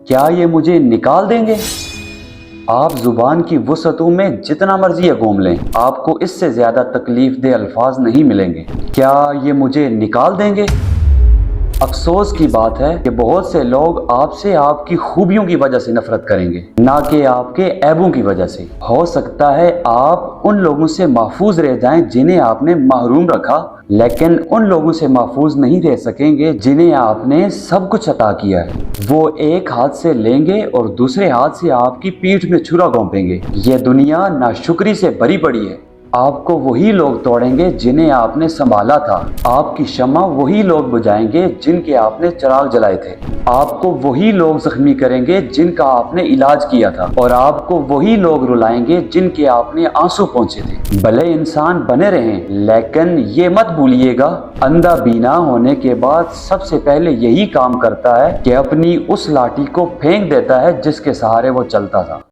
क्या ये मुझे निकाल देंगे? आप जुबान की वुसअतों में जितना मर्जी घूम लें, आपको इससे ज्यादा तकलीफ दे अल्फाज नहीं मिलेंगे। क्या ये मुझे निकाल देंगे? अफसोस की बात है कि बहुत से लोग आपसे आपकी खूबियों की वजह से नफरत करेंगे, ना कि आपके ऐबों की वजह से। हो सकता है आप उन लोगों से महफूज रह जाएं जिन्हें आपने महरूम रखा, लेकिन उन लोगों से महफूज नहीं रह सकेंगे जिन्हें आपने सब कुछ अता किया है। वो एक हाथ से लेंगे और दूसरे हाथ से आपकी पीठ में छुरा घोंपेंगे। ये दुनिया नाशुक्री से भरी पड़ी है। आपको वही लोग तोड़ेंगे जिन्हें आपने संभाला था। आपकी शम्मा वही लोग बुझाएंगे जिनके आपने चिराग जलाए थे। आपको वही लोग जख्मी करेंगे जिनका आपने इलाज किया था, और आपको वही लोग रुलाएंगे जिनके आपने आंसू पहुंचे थे। भले इंसान बने रहें, लेकिन ये मत भूलिएगा, अंधा बीना होने के बाद सबसे पहले यही काम करता है कि अपनी उस लाठी को फेंक देता है जिसके सहारे वो चलता था।